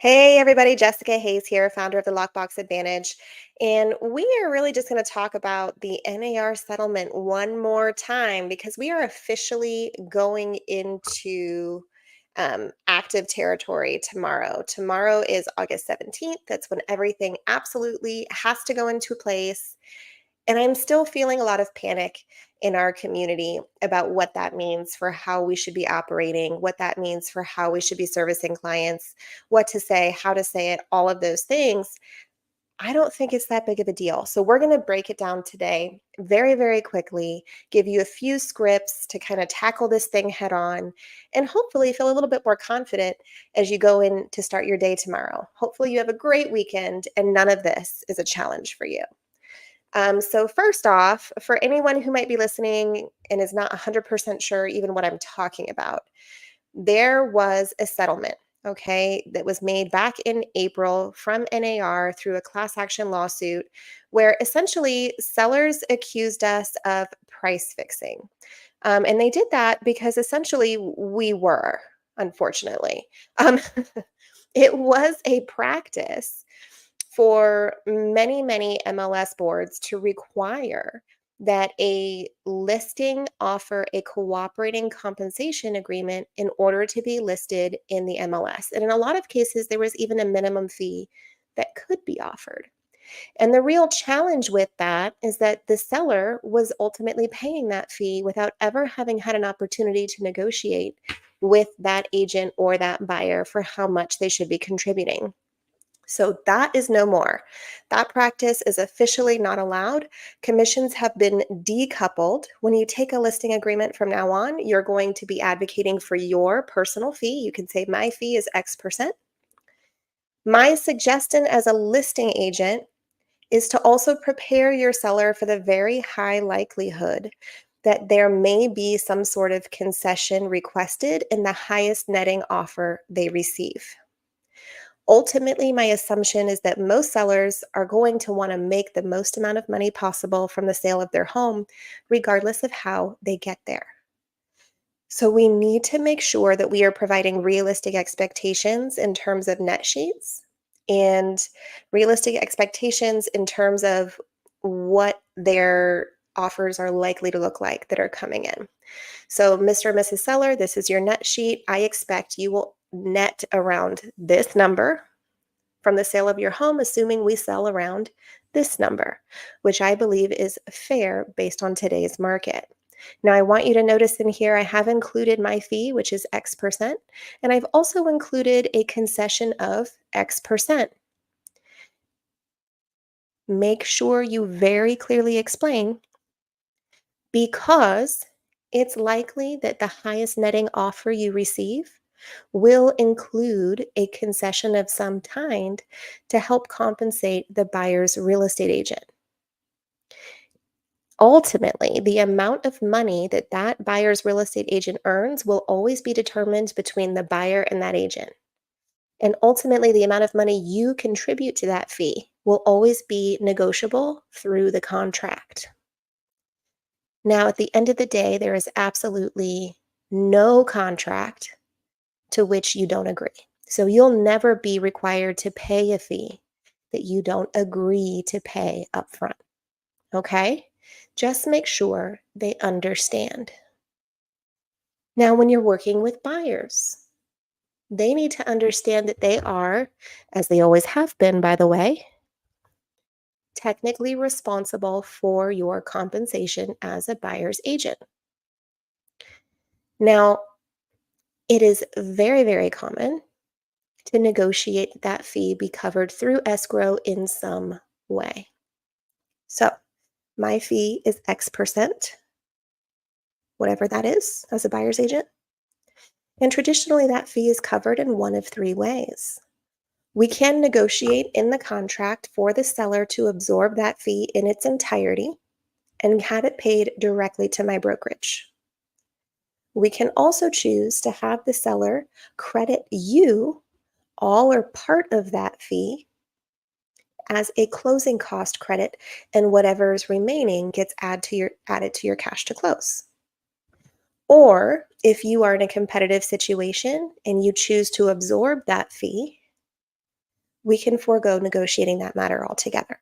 Hey everybody, Jessica Hayes here, founder of the Lockbox Advantage. And we are really just going to talk about the NAR settlement one more time because we are officially going into active territory tomorrow. Tomorrow is August 17th. That's when everything absolutely has to go into place. And I'm still feeling a lot of panic in our community about what that means for how we should be operating, what that means for how we should be servicing clients, what to say, how to say it, all of those things. I don't think it's that big of a deal. So we're going to break it down today very, very quickly, give you a few scripts to kind of tackle this thing head on, and hopefully feel a little bit more confident as you go in to start your day tomorrow. Hopefully you have a great weekend and none of this is a challenge for you. So first off, for anyone who might be listening and is not 100% sure even what I'm talking about, there was a settlement, okay, that was made back in April from NAR through a class action lawsuit where essentially sellers accused us of price fixing. And they did that because essentially we were, unfortunately. Um, it was a practice for many, many MLS boards to require that a listing offer a cooperating compensation agreement in order to be listed in the MLS. And in a lot of cases, there was even a minimum fee that could be offered. And the real challenge with that is that the seller was ultimately paying that fee without ever having had an opportunity to negotiate with that agent or that buyer for how much they should be contributing. So that is no more. That practice is officially not allowed. Commissions have been decoupled. When you take a listing agreement from now on, you're going to be advocating for your personal fee. You can say, my fee is X%. My suggestion as a listing agent is to also prepare your seller for the very high likelihood that there may be some sort of concession requested in the highest netting offer they receive. Ultimately, my assumption is that most sellers are going to want to make the most amount of money possible from the sale of their home, regardless of how they get there. So we need to make sure that we are providing realistic expectations in terms of net sheets and realistic expectations in terms of what their offers are likely to look like that are coming in. So, Mr. and Mrs. Seller, this is your net sheet. I expect you will net around this number from the sale of your home, assuming we sell around this number, which I believe is fair based on today's market. Now, I want you to notice in here, I have included my fee, which is X%, and I've also included a concession of X%. Make sure you very clearly explain because it's likely that the highest netting offer you receive will include a concession of some kind to help compensate the buyer's real estate agent. Ultimately, the amount of money that that buyer's real estate agent earns will always be determined between the buyer and that agent. And ultimately, the amount of money you contribute to that fee will always be negotiable through the contract. Now, at the end of the day, there is absolutely no contract to which you don't agree. So you'll never be required to pay a fee that you don't agree to pay upfront. Okay? Just make sure they understand. Now, when you're working with buyers, they need to understand that they are, as they always have been, by the way, technically responsible for your compensation as a buyer's agent. Now, it is very, very common to negotiate that fee be covered through escrow in some way. So, my fee is X%, whatever that is, as a buyer's agent. And traditionally, that fee is covered in one of three ways. We can negotiate in the contract for the seller to absorb that fee in its entirety and have it paid directly to my brokerage. We can also choose to have the seller credit you all or part of that fee as a closing cost credit, and whatever is remaining gets added to your cash to close. Or if you are in a competitive situation and you choose to absorb that fee, we can forego negotiating that matter altogether.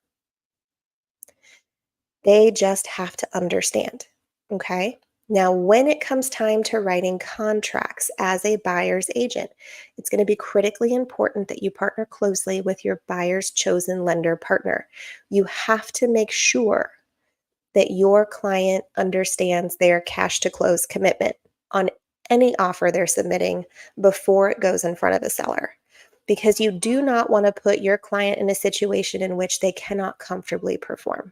They just have to understand. Okay. Now, when it comes time to writing contracts as a buyer's agent, it's going to be critically important that you partner closely with your buyer's chosen lender partner. You have to make sure that your client understands their cash to close commitment on any offer they're submitting before it goes in front of the seller. Because you do not want to put your client in a situation in which they cannot comfortably perform.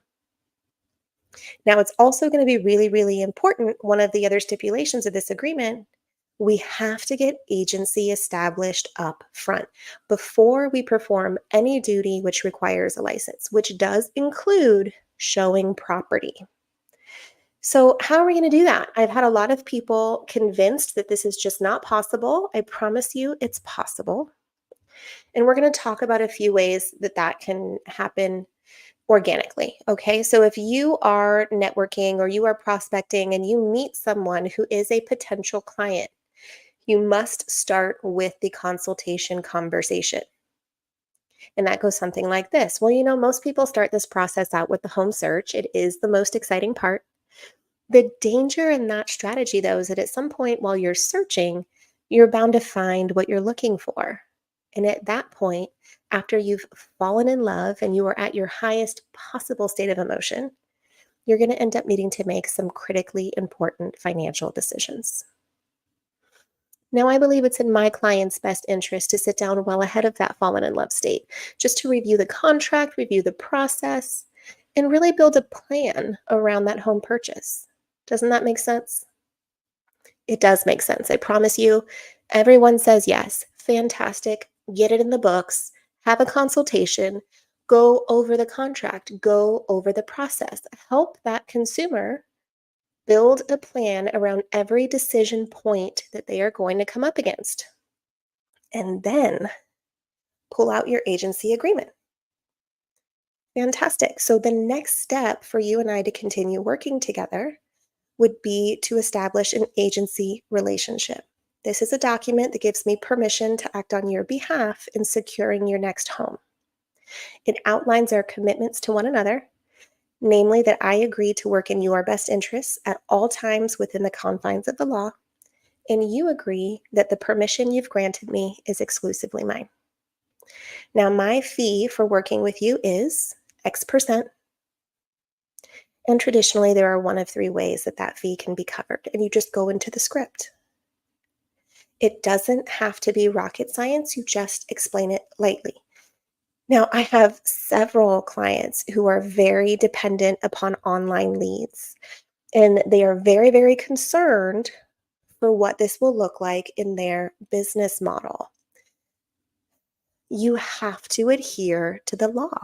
Now, it's also going to be really, really important. One of the other stipulations of this agreement, we have to get agency established up front before we perform any duty which requires a license, which does include showing property. So, how are we going to do that? I've had a lot of people convinced that this is just not possible. I promise you it's possible. And we're going to talk about a few ways that that can happen organically. Okay. So if you are networking or you are prospecting and you meet someone who is a potential client, you must start with the consultation conversation. And that goes something like this. Well, most people start this process out with the home search. It is the most exciting part. The danger in that strategy, though, is that at some point while you're searching, you're bound to find what you're looking for. And at that point, after you've fallen in love and you are at your highest possible state of emotion, you're going to end up needing to make some critically important financial decisions. Now, I believe it's in my client's best interest to sit down well ahead of that fallen in love state, just to review the contract, review the process, and really build a plan around that home purchase. Doesn't that make sense? It does make sense. I promise you. Everyone says yes. Fantastic. Get it in the books. Have a consultation. Go over the contract. Go over the process. Help that consumer build a plan around every decision point that they are going to come up against. And then pull out your agency agreement. Fantastic. So the next step for you and I to continue working together would be to establish an agency relationship. This is a document that gives me permission to act on your behalf in securing your next home. It outlines our commitments to one another, namely that I agree to work in your best interests at all times within the confines of the law, and you agree that the permission you've granted me is exclusively mine. Now, my fee for working with you is X%. And traditionally, there are one of three ways that that fee can be covered, and you just go into the script. It doesn't have to be rocket science, you just explain it lightly. Now, I have several clients who are very dependent upon online leads, and they are very, very concerned for what this will look like in their business model. You have to adhere to the law.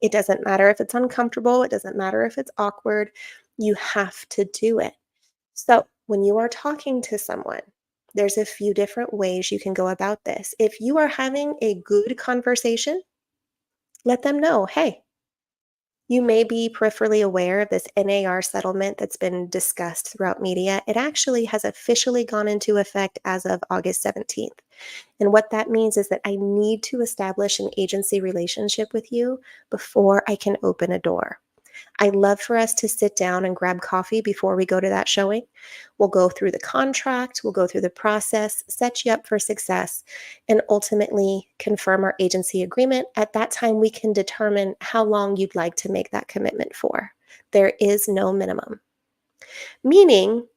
It doesn't matter if it's uncomfortable, it doesn't matter if it's awkward, you have to do it. So, when you are talking to someone, there's a few different ways you can go about this. If you are having a good conversation, let them know, hey, you may be peripherally aware of this NAR settlement that's been discussed throughout media. It actually has officially gone into effect as of August 17th. And what that means is that I need to establish an agency relationship with you before I can open a door. I'd love for us to sit down and grab coffee before we go to that showing. We'll go through the contract, we'll go through the process, set you up for success, and ultimately confirm our agency agreement. At that time, we can determine how long you'd like to make that commitment for. There is no minimum. Meaning,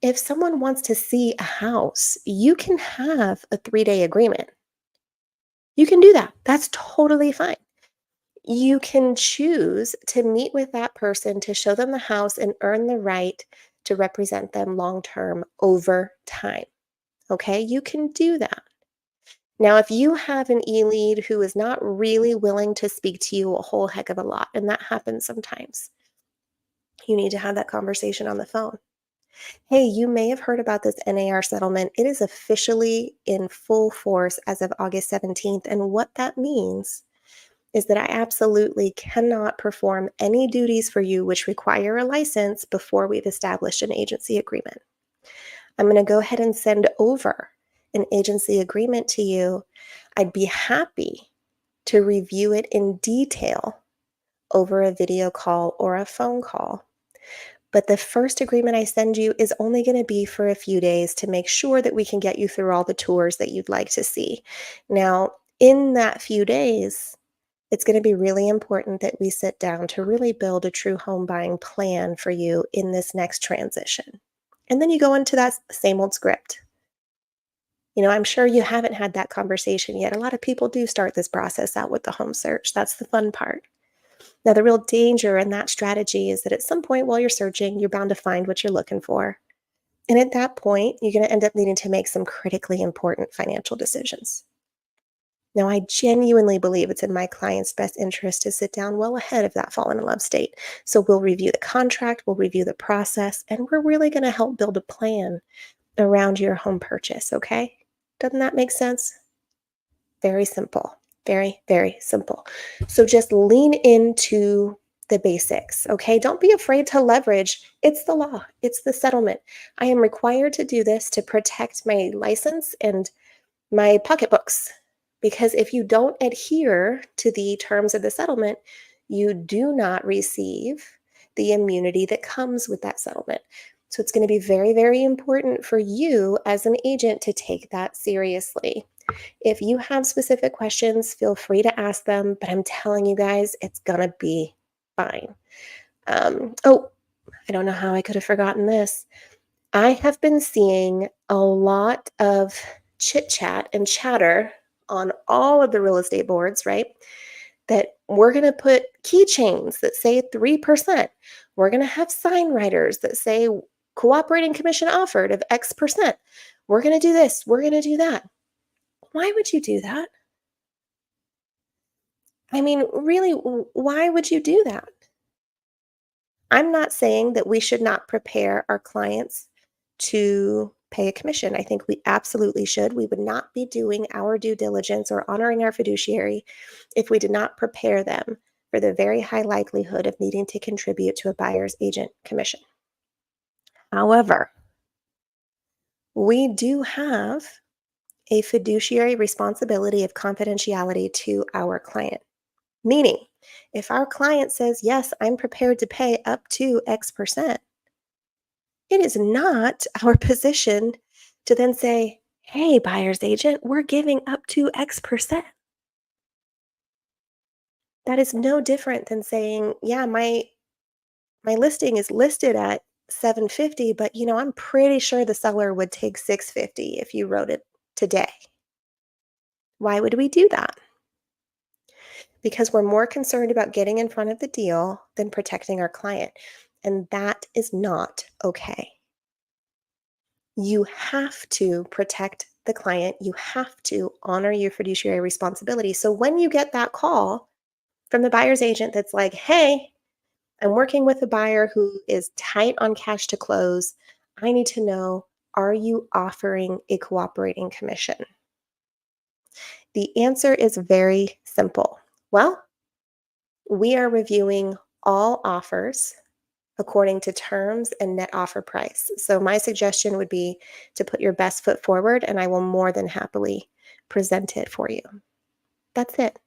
if someone wants to see a house, you can have a 3-day agreement. You can do that. That's totally fine. You can choose to meet with that person to show them the house and earn the right to represent them long term over time. Okay, you can do that. Now, if you have an e lead who is not really willing to speak to you a whole heck of a lot, and that happens sometimes, you need to have that conversation on the phone. Hey, you may have heard about this NAR settlement. It is officially in full force as of August 17th. And what that means is that I absolutely cannot perform any duties for you which require a license before we've established an agency agreement. I'm going to go ahead and send over an agency agreement to you. I'd be happy to review it in detail over a video call or a phone call. But the first agreement I send you is only going to be for a few days to make sure that we can get you through all the tours that you'd like to see. Now, in that few days, it's going to be really important that we sit down to really build a true home buying plan for you in this next transition. And then you go into that same old script. I'm sure you haven't had that conversation yet. A lot of people do start this process out with the home search. That's the fun part. Now, the real danger in that strategy is that at some point while you're searching, you're bound to find what you're looking for. And at that point, you're going to end up needing to make some critically important financial decisions. Now, I genuinely believe it's in my client's best interest to sit down well ahead of that fallen in love state. So we'll review the contract, we'll review the process, and we're really going to help build a plan around your home purchase, okay? Doesn't that make sense? Very simple. Very, very simple. So just lean into the basics, okay? Don't be afraid to leverage. It's the law, it's the settlement. I am required to do this to protect my license and my pocketbooks. Because if you don't adhere to the terms of the settlement, you do not receive the immunity that comes with that settlement. So it's going to be very, very important for you as an agent to take that seriously. If you have specific questions, feel free to ask them, but I'm telling you guys, it's going to be fine. Oh, I don't know how I could have forgotten this. I have been seeing a lot of chit chat and chatter on all of the real estate boards, right? That we're going to put keychains that say 3%. We're going to have sign writers that say cooperating commission offered of X percent. We're going to do this. We're going to do that. Why would you do that? I mean, really, why would you do that? I'm not saying that we should not prepare our clients to pay a commission. I think we absolutely should. We would not be doing our due diligence or honoring our fiduciary if we did not prepare them for the very high likelihood of needing to contribute to a buyer's agent commission. However, we do have a fiduciary responsibility of confidentiality to our client. Meaning, if our client says, yes, I'm prepared to pay up to X percent, it is not our position to then say, hey, buyer's agent, we're giving up to X percent. That is no different than saying, yeah, my listing is listed at 750, but I'm pretty sure the seller would take 650 if you wrote it today. Why would we do that? Because we're more concerned about getting in front of the deal than protecting our client. And that is not okay. You have to protect the client. You have to honor your fiduciary responsibility. So when you get that call from the buyer's agent that's like, hey, I'm working with a buyer who is tight on cash to close. I need to know, are you offering a cooperating commission? The answer is very simple. Well, we are reviewing all offers according to terms and net offer price. So my suggestion would be to put your best foot forward, and I will more than happily present it for you. That's it.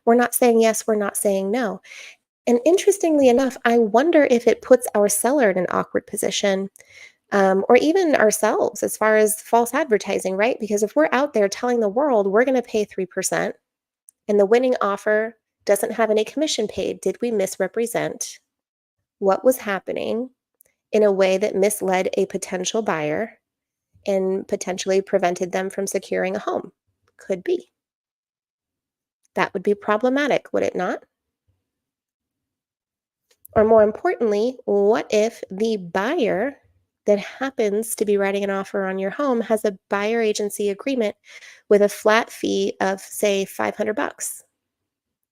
We're not saying yes, we're not saying no. And interestingly enough, I wonder if it puts our seller in an awkward position, or even ourselves as far as false advertising, right? Because if we're out there telling the world we're going to pay 3% and the winning offer doesn't have any commission paid, did we misrepresent what was happening in a way that misled a potential buyer and potentially prevented them from securing a home? Could be. That would be problematic, would it not? Or more importantly, what if the buyer that happens to be writing an offer on your home has a buyer agency agreement with a flat fee of, say, $500,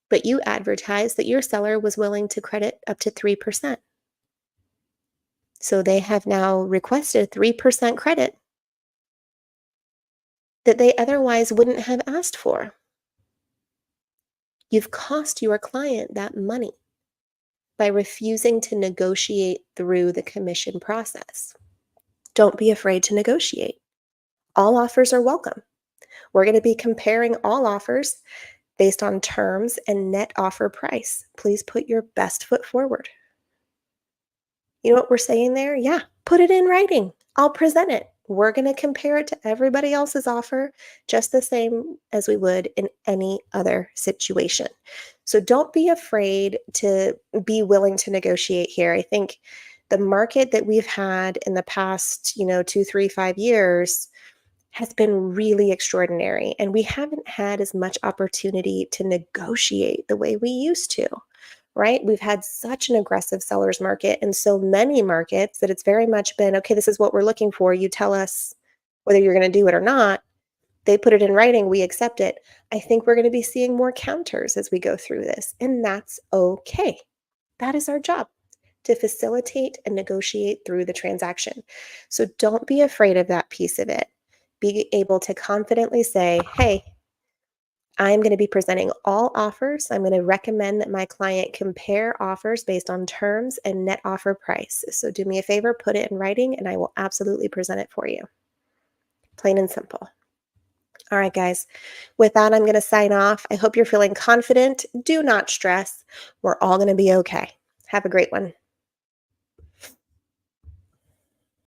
but you advertised that your seller was willing to credit up to 3%. So they have now requested 3% credit that they otherwise wouldn't have asked for. You've cost your client that money by refusing to negotiate through the commission process. Don't be afraid to negotiate. All offers are welcome. We're going to be comparing all offers. based on terms and net offer price. Please put your best foot forward. You know what we're saying there? Yeah, put it in writing. I'll present it. We're going to compare it to everybody else's offer just the same as we would in any other situation. So don't be afraid to be willing to negotiate here. I think the market that we've had in the past, 2, 3, 5 years has been really extraordinary. And we haven't had as much opportunity to negotiate the way we used to, right? We've had such an aggressive seller's market and so many markets that it's very much been okay, this is what we're looking for. You tell us whether you're going to do it or not. They put it in writing, we accept it. I think we're going to be seeing more counters as we go through this, and that's okay. That is our job to facilitate and negotiate through the transaction. So don't be afraid of that piece of it. Be able to confidently say, hey, I'm going to be presenting all offers. I'm going to recommend that my client compare offers based on terms and net offer price. So do me a favor, put it in writing, and I will absolutely present it for you. Plain and simple. All right, guys. With that, I'm going to sign off. I hope you're feeling confident. Do not stress. We're all going to be okay. Have a great one.